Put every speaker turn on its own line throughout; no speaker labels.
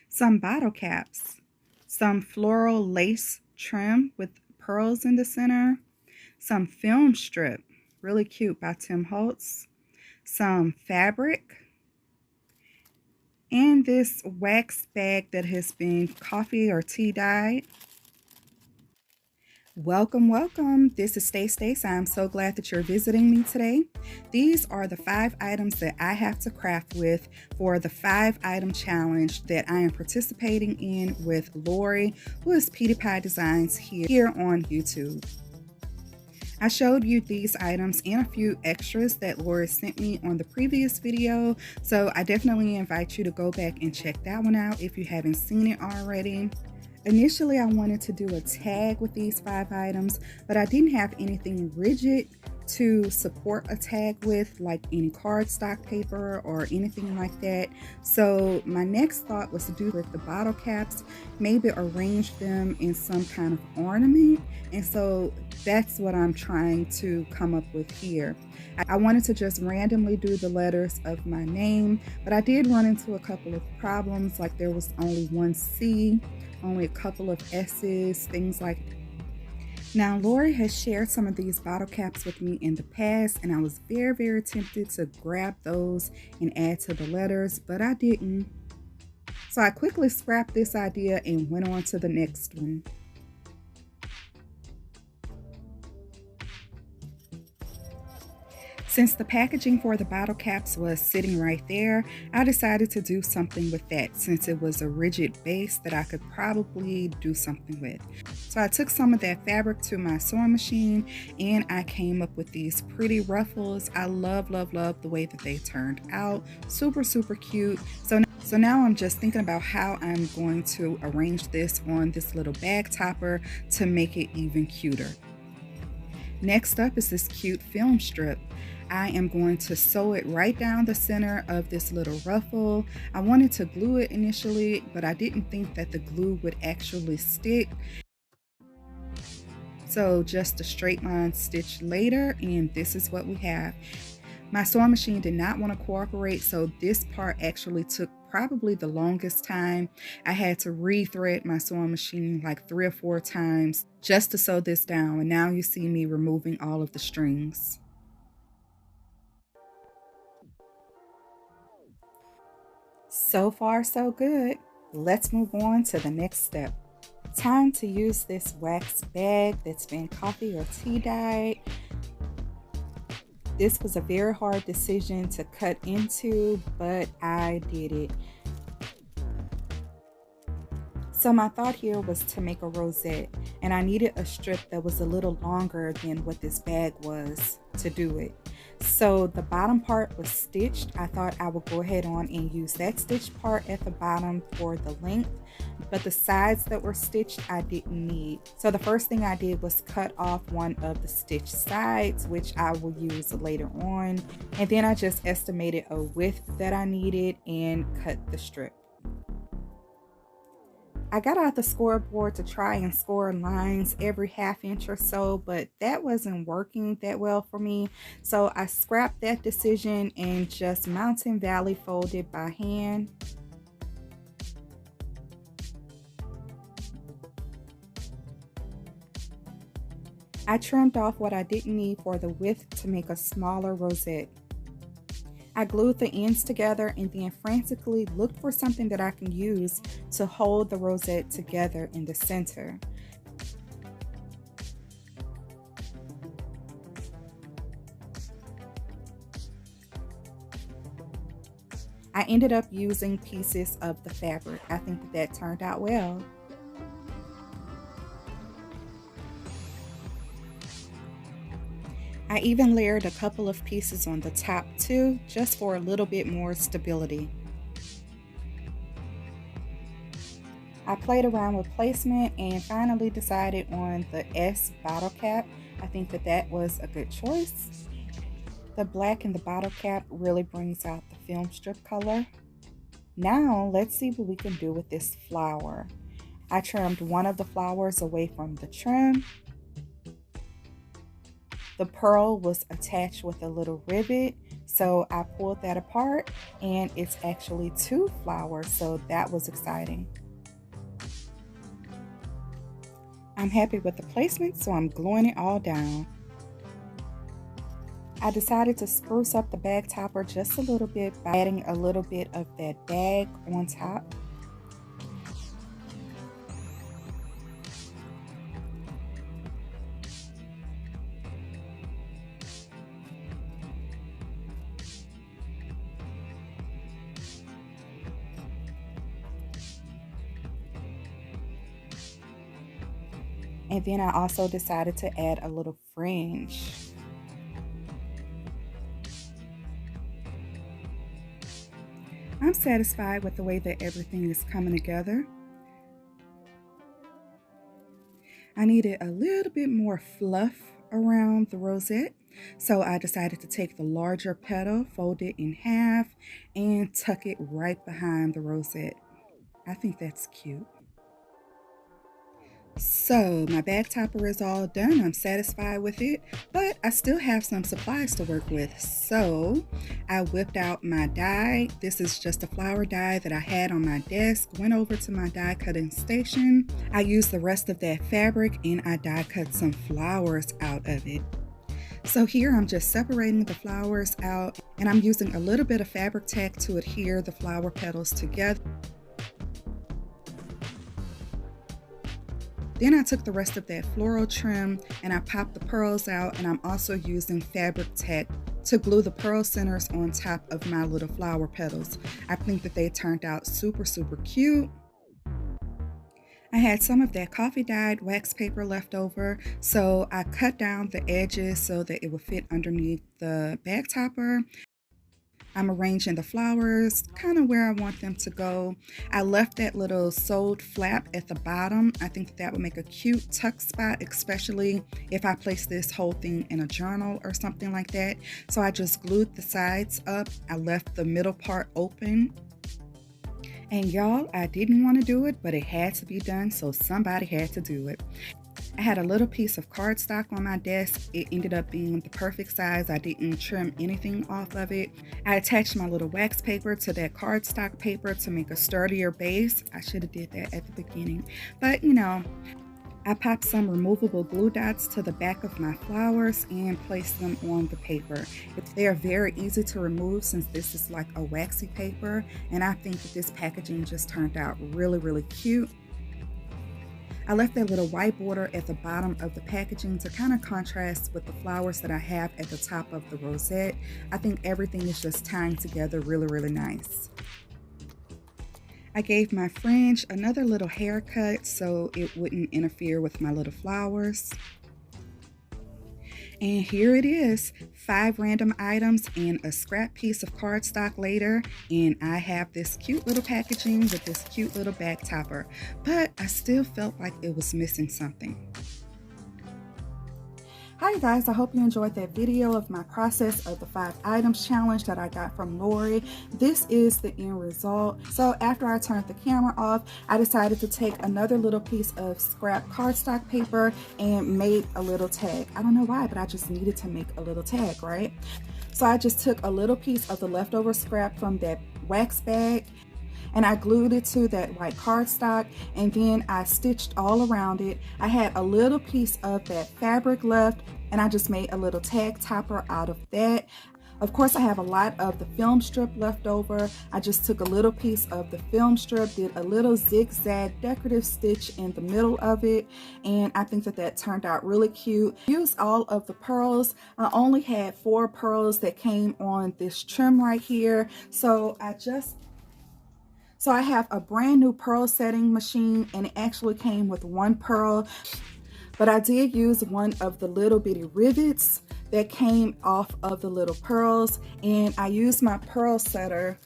some bottle caps, some floral lace trim with pearls in the center, some film strip, really cute by Tim Holtz, some fabric, and this wax bag that has been coffee or tea dyed. Welcome, welcome. This is Stace. I'm so glad that you're visiting me today. These are the 5 items that I have to craft with for the 5 item challenge that I am participating in with Lori, who is Petey Pie Designs here on YouTube. I showed you these items and a few extras that Lori sent me on the previous video, so I definitely invite you to go back and check that one out if you haven't seen it already. Initially, I wanted to do a tag with these 5 items, but I didn't have anything rigid to support a tag with, like any cardstock paper or anything like that. So my next thought was to do with the bottle caps, maybe arrange them in some kind of ornament. And so that's what I'm trying to come up with here. I wanted to just randomly do the letters of my name, but I did run into a couple of problems, like there was only one C, only a couple of S's, things like that. Now, Lori has shared some of these bottle caps with me in the past, and I was very tempted to grab those and add to the letters, but I didn't. So I quickly scrapped this idea and went on to the next one. Since the packaging for the bottle caps was sitting right there, I decided to do something with that since it was a rigid base that I could probably do something with. So I took some of that fabric to my sewing machine and I came up with these pretty ruffles. I love the way that they turned out. Super cute. So now I'm just thinking about how I'm going to arrange this on this little bag topper to make it even cuter. Next up is this cute film strip. I am going to sew it right down the center of this little ruffle. I wanted to glue it initially, but I didn't think that the glue would actually stick. So just a straight line stitch later, and this is what we have. My sewing machine did not want to cooperate, so this part actually took probably the longest time. I had to re-thread my sewing machine like 3 or 4 times just to sew this down, and now you see me removing all of the strings. So far, so good. Let's move on to the next step. Time to use this wax bag that's been coffee or tea dyed. This was a very hard decision to cut into, but I did it. So my thought here was to make a rosette, and I needed a strip that was a little longer than what this bag was to do it. So the bottom part was stitched. I thought I would go ahead on and use that stitched part at the bottom for the length, but the sides that were stitched I didn't need. So the first thing I did was cut off one of the stitched sides, which I will use later on, and then I just estimated a width that I needed and cut the strip. I got out the scoreboard to try and score lines every ½ inch or so, but that wasn't working that well for me. So I scrapped that decision and just Mountain Valley folded by hand. I trimmed off what I didn't need for the width to make a smaller rosette. I glued the ends together and then frantically looked for something that I can use to hold the rosette together in the center. I ended up using pieces of the fabric. I think that turned out well. I even layered a couple of pieces on the top too, just for a little bit more stability. I played around with placement and finally decided on the S bottle cap. I think that was a good choice. The black in the bottle cap really brings out the film strip color. Now let's see what we can do with this flower. I trimmed one of the flowers away from the trim. The pearl was attached with a little ribbon, So I pulled that apart and it's actually 2 flowers, so that was exciting. I'm happy with the placement, so I'm gluing it all down. I decided to spruce up the bag topper just a little bit by adding a little bit of that bag on top. And then I also decided to add a little fringe. I'm satisfied with the way that everything is coming together. I needed a little bit more fluff around the rosette, so I decided to take the larger petal, fold it in half, and tuck it right behind the rosette. I think that's cute. So my bag topper is all done. I'm satisfied with it, but I still have some supplies to work with. So I whipped out my die. This is just a flower die that I had on my desk. Went over to my die cutting station. I used the rest of that fabric and I die cut some flowers out of it. So here I'm just separating the flowers out and I'm using a little bit of fabric tack to adhere the flower petals together. Then I took the rest of that floral trim and I popped the pearls out, and I'm also using fabric tack to glue the pearl centers on top of my little flower petals. I think that they turned out super cute. I had some of that coffee dyed wax paper left over, so I cut down the edges so that it would fit underneath the bag topper. I'm arranging the flowers kind of where I want them to go. I left that little sewed flap at the bottom. I think that would make a cute tuck spot, especially if I place this whole thing in a journal or something like that. So I just glued the sides up. I left the middle part open. And y'all, I didn't want to do it, but it had to be done, so somebody had to do it. I had a little piece of cardstock on my desk. It ended up being the perfect size. I didn't trim anything off of it. I attached my little wax paper to that cardstock paper to make a sturdier base. I should have did that at the beginning, but you know, I popped some removable glue dots to the back of my flowers and placed them on the paper. They are very easy to remove since this is like a waxy paper, and I think that this packaging just turned out really cute. I left that little white border at the bottom of the packaging to kind of contrast with the flowers that I have at the top of the rosette. I think everything is just tying together really nice. I gave my fringe another little haircut so it wouldn't interfere with my little flowers. And here it is, 5 random items and a scrap piece of cardstock later, and I have this cute little packaging with this cute little bag topper, but I still felt like it was missing something. Hi guys, I hope you enjoyed that video of my process of the 5 items challenge that I got from Lori. This is the end result. So after I turned the camera off, I decided to take another little piece of scrap cardstock paper and made a little tag. I don't know why, but I just needed to make a little tag, right? So I just took a little piece of the leftover scrap from that wax bag and I glued it to that white cardstock, and then I stitched all around it. I had a little piece of that fabric left and I just made a little tag topper out of that. Of course, I have a lot of the film strip left over. I just took a little piece of the film strip, did a little zigzag decorative stitch in the middle of it, and I think that that turned out really cute. Used all of the pearls. I only had 4 pearls that came on this trim right here, so I have a brand new pearl setting machine, and it actually came with 1 pearl, but I did use one of the little bitty rivets that came off of the little pearls, and I used my pearl setter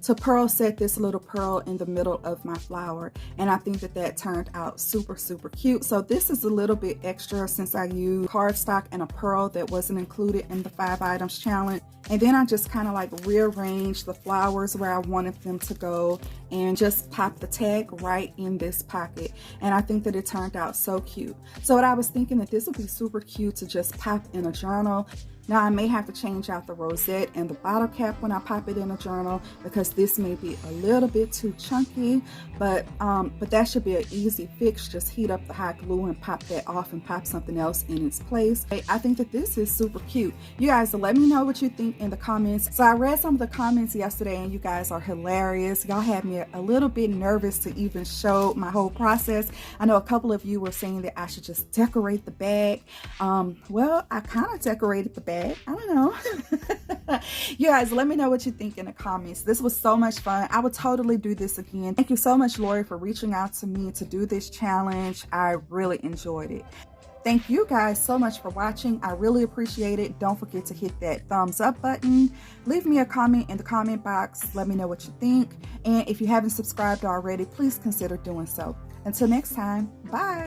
to pearl set this little pearl in the middle of my flower, and I think that that turned out super cute. So this is a little bit extra since I used cardstock and a pearl that wasn't included in the 5 items challenge. And then I just kind of like rearranged the flowers where I wanted them to go and just pop the tag right in this pocket, and I think that it turned out so cute. So what I was thinking that this would be super cute to just pop in a journal. Now I may have to change out the rosette and the bottle cap when I pop it in a journal because this may be a little bit too chunky, but that should be an easy fix. Just heat up the hot glue and pop that off and pop something else in its place. I think that this is super cute. You guys, let me know what you think in the comments. So I read some of the comments yesterday and you guys are hilarious. Y'all had me a little bit nervous to even show my whole process. I know a couple of you were saying that I should just decorate the bag. Well, I kind of decorated the bag. I don't know. You guys, let me know what you think in the comments. This was so much fun. I would totally do this again. Thank you so much, Lori, for reaching out to me to do this challenge. I really enjoyed it. Thank you guys so much for watching. I really appreciate it. Don't forget to hit that thumbs up button. Leave me a comment in the comment box. Let me know what you think. And if you haven't subscribed already, please consider doing so. Until next time, bye.